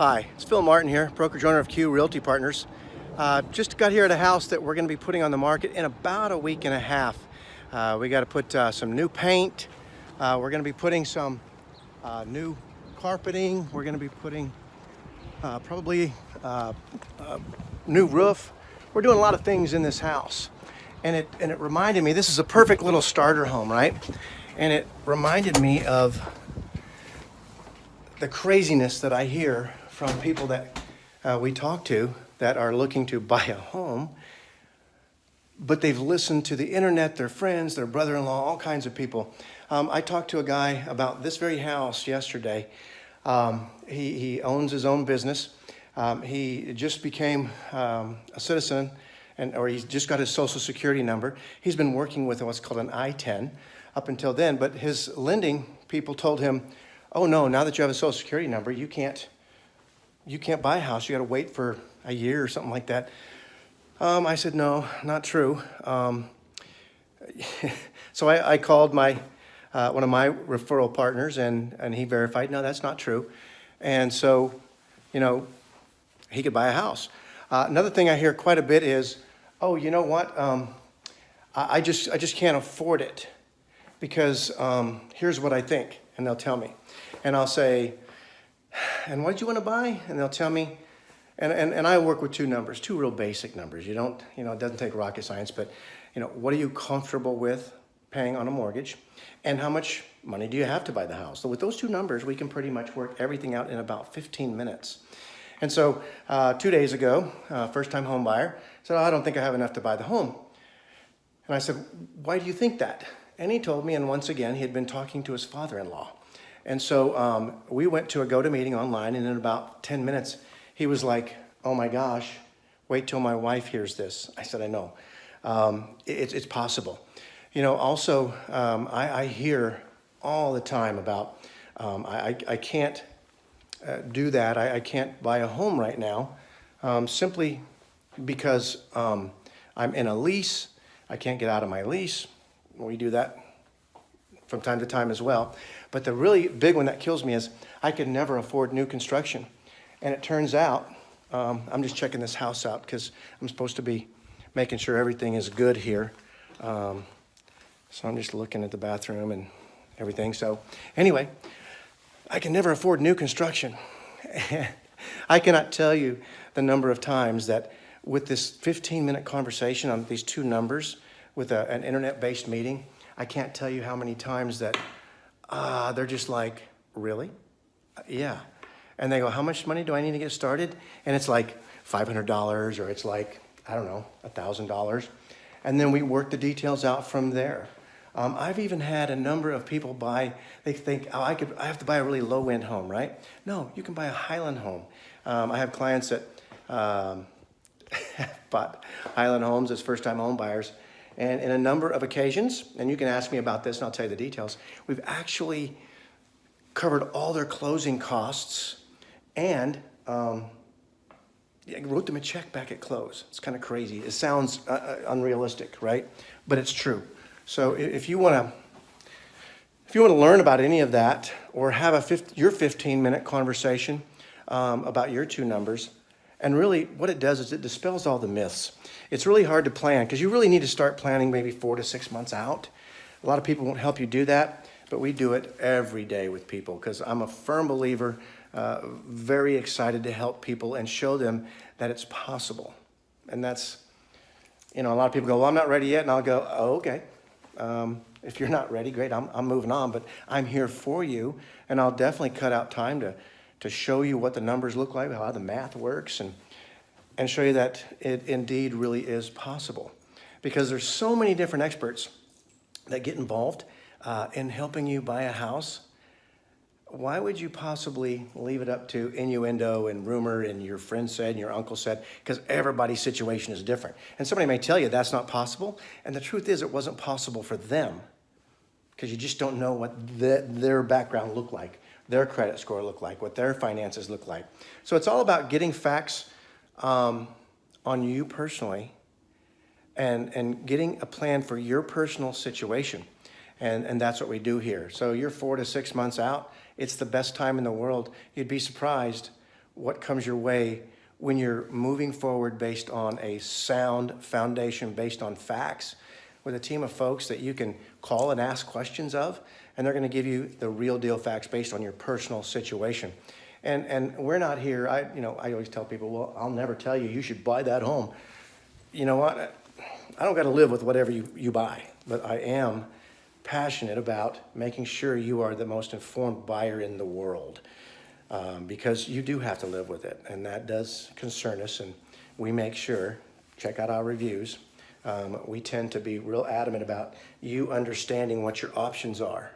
Hi, it's Phil Martin here, brokerage owner of Q Realty Partners. Just got here at a house that we're going to be putting on the market in about a week and a half. We got to put some new paint. We're going to be putting some new carpeting. We're going to be putting probably new roof. We're doing a lot of things in this house. And it reminded me, this is a perfect little starter home, right? And it reminded me of the craziness that I hear from people that we talk to that are looking to buy a home, but they've listened to the internet, their friends, their brother-in-law, all kinds of people. I talked to a guy about this very house yesterday. He owns his own business. He just became a citizen, or he's just got his social security number. He's been working with what's called an I-10 up until then, but his lending people told him, oh no, now that you have a social security number, you can't buy a house. You got to wait for a year or something like that. I said, no, not true. So I called one of my referral partners, and he verified, no, that's not true. And so, he could buy a house. Another thing I hear quite a bit is, oh, you know what? I just can't afford it because here's what I think, and they'll tell me. And I'll say, and what do you want to buy? And they'll tell me, and I work with two numbers, two real basic numbers. You don't, it doesn't take rocket science, but, what are you comfortable with paying on a mortgage? And how much money do you have to buy the house? So with those two numbers, we can pretty much work everything out in about 15 minutes. And so 2 days ago, first-time home buyer said, oh, I don't think I have enough to buy the home. And I said, why do you think that? And he told me, and once again, he had been talking to his father-in-law. And so we went to a GoToMeeting online, and in about 10 minutes, he was like, oh my gosh, wait till my wife hears this. I said, I know. It's possible. Also, I hear all the time about, I can't do that. I can't buy a home right now simply because I'm in a lease. I can't get out of my lease. We do that from time to time as well. But the really big one that kills me is I could never afford new construction. And it turns out, I'm just checking this house out because I'm supposed to be making sure everything is good here. So I'm just looking at the bathroom and everything. So anyway, I can never afford new construction. I cannot tell you the number of times that with this 15-minute conversation on these two numbers with an internet-based meeting, I can't tell you how many times that they're just like, really? Yeah. And they go, how much money do I need to get started? And it's like $500, or it's like, I don't know, $1,000. And then we work the details out from there. I've even had a number of people buy, they think, oh, I have to buy a really low-end home, right? No, you can buy a Highland home. I have clients that bought Highland homes as first-time home buyers. And in a number of occasions, and you can ask me about this and I'll tell you the details, we've actually covered all their closing costs and wrote them a check back at close. It's kind of crazy. It sounds unrealistic, right? But it's true. So if you want to learn about any of that or have your 15-minute conversation about your two numbers, and really what it does is it dispels all the myths. It's really hard to plan because you really need to start planning maybe 4 to 6 months out. A lot of people won't help you do that, but we do it every day with people because I'm a firm believer, very excited to help people and show them that it's possible. And that's, a lot of people go, well, I'm not ready yet. And I'll go, oh, okay. If you're not ready, great, I'm moving on, but I'm here for you. And I'll definitely cut out time to show you what the numbers look like, how the math works, and show you that it indeed really is possible. Because there's so many different experts that get involved in helping you buy a house. Why would you possibly leave it up to innuendo and rumor and your friend said and your uncle said? Because everybody's situation is different. And somebody may tell you that's not possible. And the truth is it wasn't possible for them because you just don't know what their background looked like, their credit score looked like, what their finances look like. So it's all about getting facts on you personally and getting a plan for your personal situation. And that's what we do here. So you're 4 to 6 months out. It's the best time in the world. You'd be surprised what comes your way when you're moving forward based on a sound foundation, based on facts, with a team of folks that you can call and ask questions of, and they're going to give you the real deal facts based on your personal situation. And we're not here, I always tell people, well, I'll never tell you, you should buy that home. You know what? I don't got to live with whatever you buy, but I am passionate about making sure you are the most informed buyer in the world, because you do have to live with it, and that does concern us, and we make sure, check out our reviews, we tend to be real adamant about you understanding what your options are.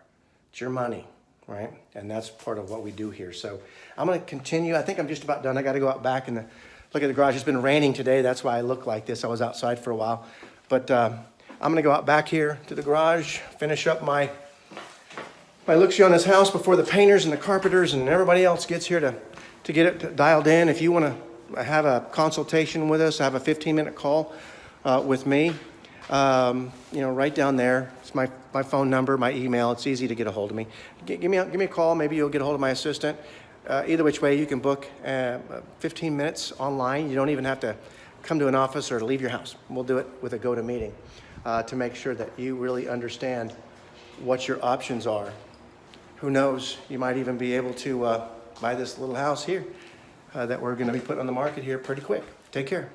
It's your money, right? And that's part of what we do here. So I'm going to continue. I think I'm just about done. I got to go out back and look at the garage. It's been raining today. That's why I look like this. I was outside for a while. But I'm going to go out back here to the garage, finish up my look-see on this house before the painters and the carpenters and everybody else gets here to get it dialed in. If you want to have a consultation with us, have a 15-minute call with me, right down there. It's my phone number, my email. It's easy to get a hold of me. Give me a call. Maybe you'll get a hold of my assistant. Either which way, you can book 15 minutes online. You don't even have to come to an office or leave your house. We'll do it with a go-to meeting to make sure that you really understand what your options are. Who knows, you might even be able to buy this little house here that we're going to be putting on the market here pretty quick. Take care.